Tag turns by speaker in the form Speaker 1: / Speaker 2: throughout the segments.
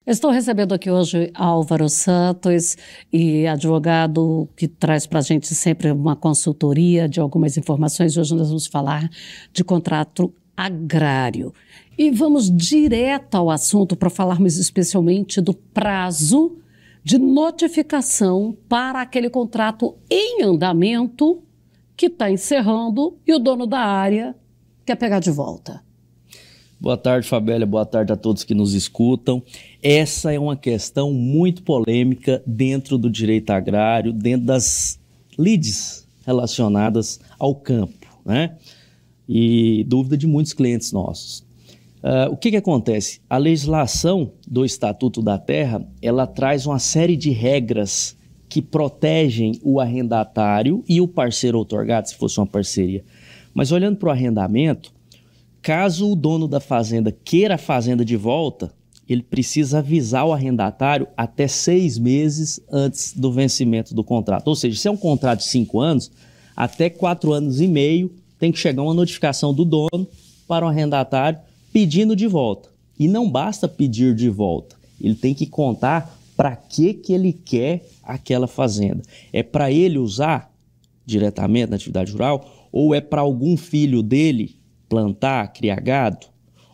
Speaker 1: Estou recebendo aqui hoje Álvaro Santos, e advogado que traz para a gente sempre uma consultoria de algumas informações. Hoje nós vamos falar de contrato agrário. E vamos direto ao assunto para falarmos especialmente do prazo de notificação para aquele contrato em andamento que está encerrando e o dono da área quer pegar de volta.
Speaker 2: Boa tarde, Fabélia. Boa tarde a todos que nos escutam. Essa é uma questão muito polêmica dentro do direito agrário, dentro das lides relacionadas ao campo, né? E dúvida de muitos clientes nossos. O que acontece? A legislação do Estatuto da Terra, ela traz uma série de regras que protegem o arrendatário e o parceiro outorgado, se fosse uma parceria. Mas olhando para o arrendamento, caso o dono da fazenda queira a fazenda de volta, ele precisa avisar o arrendatário até 6 meses antes do vencimento do contrato. Ou seja, se é um contrato de 5 anos, até 4 anos e meio tem que chegar uma notificação do dono para o arrendatário pedindo de volta. E não basta pedir de volta, ele tem que contar para que ele quer aquela fazenda. É para ele usar diretamente na atividade rural ou é para algum filho dele plantar, criar gado,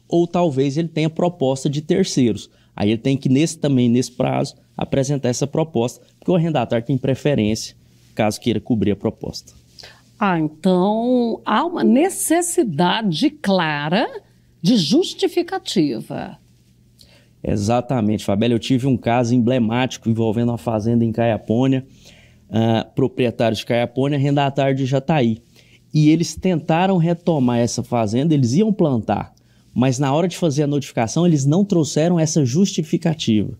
Speaker 2: ou talvez ele tenha proposta de terceiros. Aí ele tem que, nesse prazo, apresentar essa proposta, porque o arrendatário tem preferência, caso queira cobrir a proposta.
Speaker 1: Então há uma necessidade clara de justificativa.
Speaker 2: Exatamente, Fabélia. Eu tive um caso emblemático envolvendo uma fazenda em Caiapônia, proprietário de Caiapônia, arrendatário de Jataí. E eles tentaram retomar essa fazenda, eles iam plantar, mas na hora de fazer a notificação eles não trouxeram essa justificativa.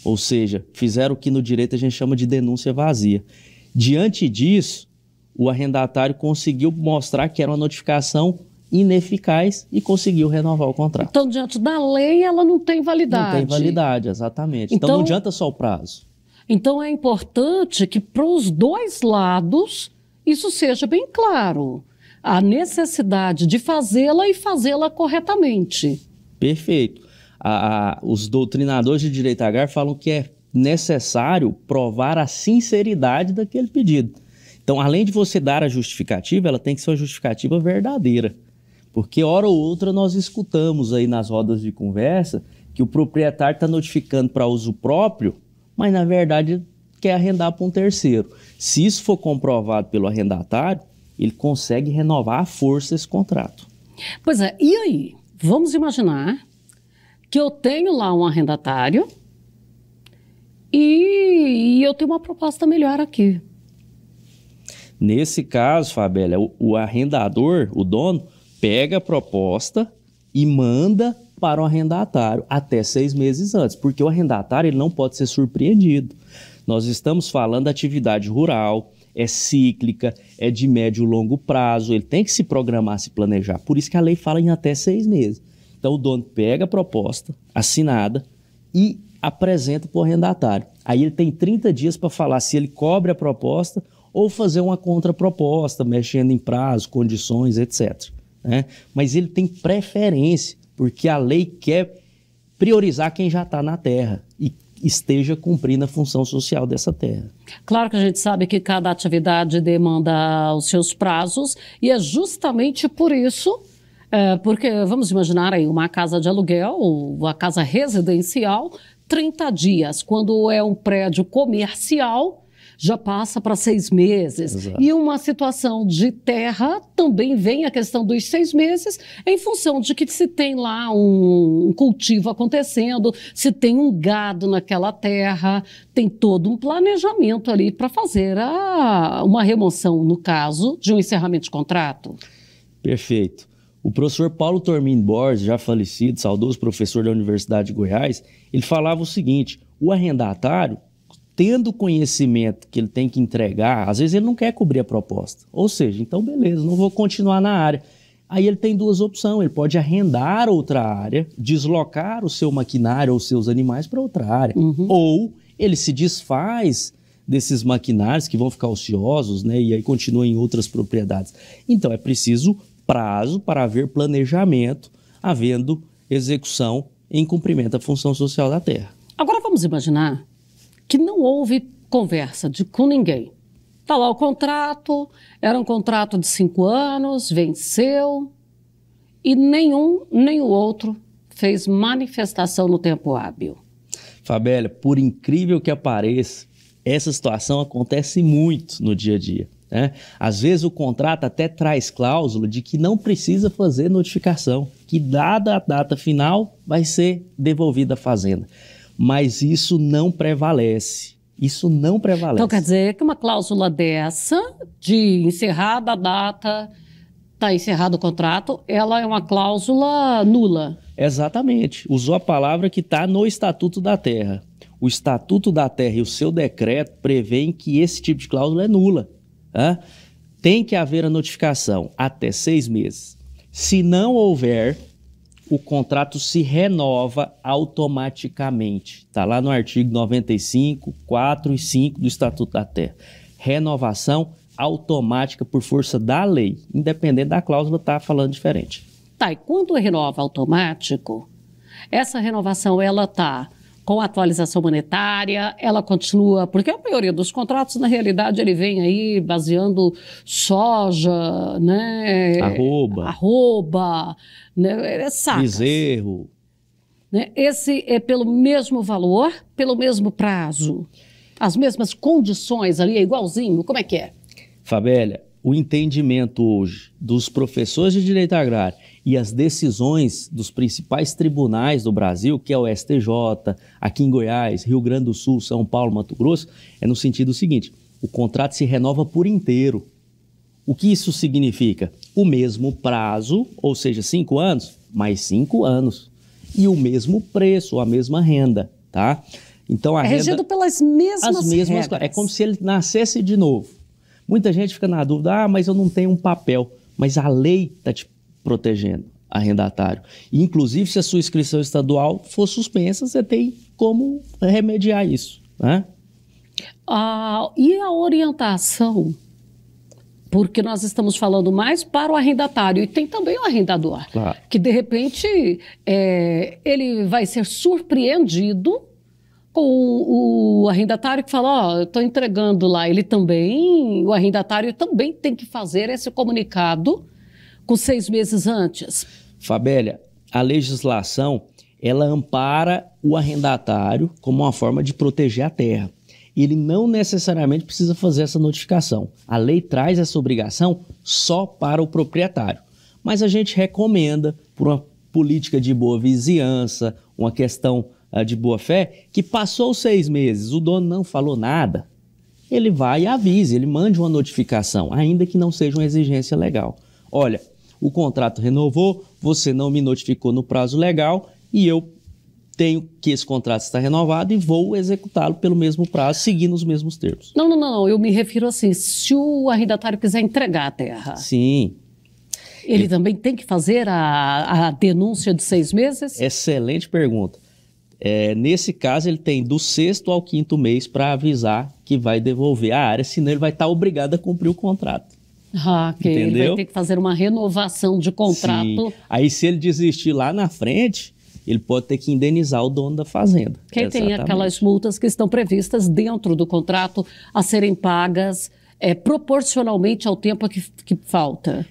Speaker 2: Ou seja, fizeram o que no direito a gente chama de denúncia vazia. Diante disso, o arrendatário conseguiu mostrar que era uma notificação ineficaz e conseguiu renovar o contrato.
Speaker 1: Então, diante da lei, ela não tem validade.
Speaker 2: Não tem validade, exatamente. Então não adianta só o prazo.
Speaker 1: Então é importante que para os dois lados isso seja bem claro, a necessidade de fazê-la e fazê-la corretamente.
Speaker 2: Perfeito. Os doutrinadores de direito agrário falam que é necessário provar a sinceridade daquele pedido. Então, além de você dar a justificativa, ela tem que ser uma justificativa verdadeira. Porque, hora ou outra, nós escutamos aí nas rodas de conversa que o proprietário está notificando para uso próprio, mas, na verdade, quer arrendar para um terceiro. Se isso for comprovado pelo arrendatário, ele consegue renovar à força esse contrato.
Speaker 1: Pois é, e aí? Vamos imaginar que eu tenho lá um arrendatário e eu tenho uma proposta melhor aqui.
Speaker 2: Nesse caso, Fabélia, o arrendador, o dono, pega a proposta e manda para o arrendatário até 6 meses antes, porque o arrendatário ele não pode ser surpreendido. Nós estamos falando da atividade rural, é cíclica, é de médio e longo prazo, ele tem que se programar, se planejar. Por isso que a lei fala em até 6 meses. Então o dono pega a proposta assinada e apresenta para o arrendatário. Aí ele tem 30 dias para falar se ele cobre a proposta ou fazer uma contraproposta, mexendo em prazo, condições, etc. Né? Mas ele tem preferência, porque a lei quer priorizar quem já está na terra e esteja cumprindo a função social dessa terra.
Speaker 1: Claro que a gente sabe que cada atividade demanda os seus prazos e é justamente por isso, porque vamos imaginar aí uma casa de aluguel ou uma casa residencial, 30 dias. Quando é um prédio comercial, já passa para 6 meses.
Speaker 2: Exato.
Speaker 1: E uma situação de terra também vem a questão dos 6 meses, em função de que se tem lá um cultivo acontecendo, se tem um gado naquela terra, tem todo um planejamento ali para fazer uma remoção, no caso de um encerramento de contrato.
Speaker 2: Perfeito. O professor Paulo Tormin Borges, já falecido, saudoso professor da Universidade de Goiás, ele falava o seguinte: o arrendatário, tendo conhecimento que ele tem que entregar, às vezes ele não quer cobrir a proposta. Ou seja, então beleza, não vou continuar na área. Aí ele tem 2 opções, ele pode arrendar outra área, deslocar o seu maquinário ou seus animais para outra área. Ou ele se desfaz desses maquinários que vão ficar ociosos, né, e aí continua em outras propriedades. Então é preciso prazo para haver planejamento, havendo execução em cumprimento à função social da terra.
Speaker 1: Agora vamos imaginar que não houve conversa com ninguém. Está lá o contrato, era um contrato de 5 anos, venceu, e nenhum nem o outro fez manifestação no tempo hábil.
Speaker 2: Fabélia, por incrível que pareça, essa situação acontece muito no dia a dia, né? Às vezes o contrato até traz cláusula de que não precisa fazer notificação, que dada a data final vai ser devolvida à fazenda. Mas isso não prevalece. Isso não prevalece.
Speaker 1: Então quer dizer que uma cláusula dessa, de encerrada a data, está encerrado o contrato, ela é uma cláusula nula.
Speaker 2: Exatamente. Usou a palavra que está no Estatuto da Terra. O Estatuto da Terra e o seu decreto prevêem que esse tipo de cláusula é nula. Tá? Tem que haver a notificação até 6 meses. Se não houver, o contrato se renova automaticamente. Está lá no artigo 95, 4 e 5 do Estatuto da Terra. Renovação automática por força da lei, independente da cláusula estar falando diferente.
Speaker 1: Tá, e quando renova automático, essa renovação ela está com atualização monetária, ela continua, porque a maioria dos contratos, na realidade, ele vem aí baseando soja, né? Arroba, né? Sacas.
Speaker 2: Bezerro.
Speaker 1: Né? Esse é pelo mesmo valor, pelo mesmo prazo, as mesmas condições ali, é igualzinho, como é que é?
Speaker 2: Fabélia, o entendimento hoje dos professores de direito agrário e as decisões dos principais tribunais do Brasil, que é o STJ, aqui em Goiás, Rio Grande do Sul, São Paulo, Mato Grosso, é no sentido seguinte: o contrato se renova por inteiro. O que isso significa? O mesmo prazo, ou seja, 5 anos, mais 5 anos. E o mesmo preço, a mesma renda, tá? Então a renda...
Speaker 1: regido pelas mesmas regras.
Speaker 2: É como se ele nascesse de novo. Muita gente fica na dúvida, mas eu não tenho um papel. Mas a lei está te protegendo, arrendatário. E, inclusive, se a sua inscrição estadual for suspensa, você tem como remediar isso, né?
Speaker 1: E a orientação? Porque nós estamos falando mais para o arrendatário e tem também o arrendador,
Speaker 2: claro,
Speaker 1: que de repente ele vai ser surpreendido com o arrendatário que fala, eu estou entregando lá. O arrendatário também tem que fazer esse comunicado com 6 meses antes.
Speaker 2: Fabélia, a legislação, ela ampara o arrendatário como uma forma de proteger a terra. Ele não necessariamente precisa fazer essa notificação. A lei traz essa obrigação só para o proprietário. Mas a gente recomenda, por uma política de boa vizinhança, uma questão de boa fé, que passou 6 meses, o dono não falou nada, ele vai e avise, ele mande uma notificação, ainda que não seja uma exigência legal. Olha, o contrato renovou, você não me notificou no prazo legal e eu tenho que esse contrato está renovado e vou executá-lo pelo mesmo prazo, seguindo os mesmos termos.
Speaker 1: Não, eu me refiro assim, se o arrendatário quiser entregar a terra...
Speaker 2: Sim.
Speaker 1: Ele também tem que fazer a denúncia de 6 meses?
Speaker 2: Excelente pergunta. Nesse caso, ele tem do 6º ao 5º mês para avisar que vai devolver a área, senão ele vai estar obrigado a cumprir o contrato.
Speaker 1: Ok.
Speaker 2: Entendeu?
Speaker 1: Ele vai ter que fazer uma renovação de contrato.
Speaker 2: Sim. Aí, se ele desistir lá na frente, ele pode ter que indenizar o dono da fazenda.
Speaker 1: Que tem aquelas multas que estão previstas dentro do contrato a serem pagas proporcionalmente ao tempo que falta.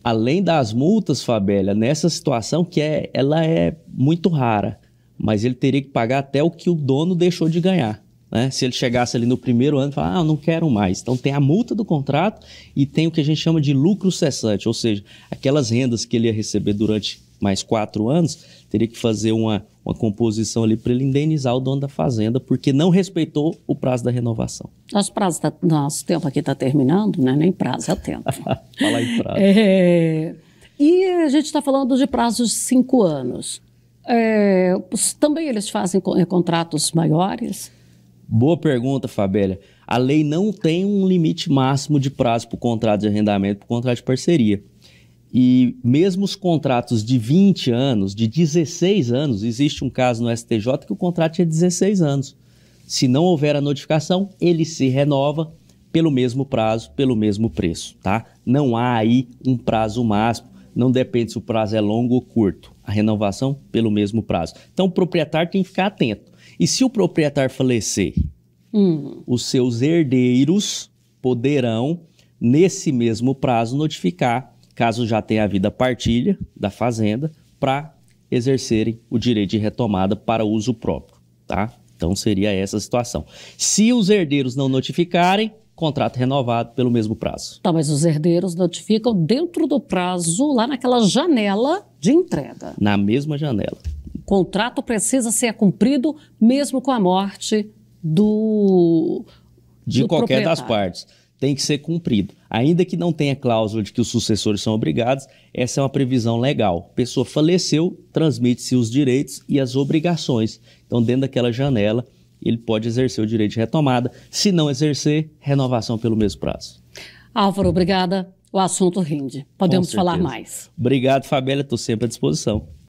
Speaker 2: Além das multas, Fabélia, nessa situação ela é muito rara, mas ele teria que pagar até o que o dono deixou de ganhar, né? Se ele chegasse ali no primeiro ano e falar, não quero mais. Então tem a multa do contrato e tem o que a gente chama de lucro cessante, ou seja, aquelas rendas que ele ia receber durante mais 4 anos, teria que fazer uma composição ali para ele indenizar o dono da fazenda, porque não respeitou o prazo da renovação.
Speaker 1: Nosso tempo aqui está terminando, não é nem prazo, é o tempo.
Speaker 2: Falar em prazo.
Speaker 1: E a gente está falando de prazos de 5 anos. Também eles fazem contratos maiores?
Speaker 2: Boa pergunta, Fabélia. A lei não tem um limite máximo de prazo para o contrato de arrendamento, para o contrato de parceria. E mesmo os contratos de 20 anos, de 16 anos, existe um caso no STJ que o contrato tinha 16 anos. Se não houver a notificação, ele se renova pelo mesmo prazo, pelo mesmo preço, tá? Não há aí um prazo máximo. não depende se o prazo é longo ou curto. A renovação pelo mesmo prazo. Então, o proprietário tem que ficar atento. E se o proprietário falecer, os seus herdeiros poderão, nesse mesmo prazo, notificar, caso já tenha havido a partilha da fazenda, para exercerem o direito de retomada para uso próprio, tá? Então, seria essa a situação. Se os herdeiros não notificarem, contrato renovado pelo mesmo prazo.
Speaker 1: Tá, mas os herdeiros notificam dentro do prazo, lá naquela janela de entrega.
Speaker 2: Na mesma janela.
Speaker 1: O contrato precisa ser cumprido mesmo com a morte
Speaker 2: de qualquer das partes. Tem que ser cumprido. Ainda que não tenha cláusula de que os sucessores são obrigados, essa é uma previsão legal. A pessoa faleceu, transmite-se os direitos e as obrigações. Então, dentro daquela janela, ele pode exercer o direito de retomada. Se não exercer, renovação pelo mesmo prazo.
Speaker 1: Álvaro, obrigada. O assunto rende. Podemos falar mais.
Speaker 2: Obrigado, Fabélia. Estou sempre à disposição.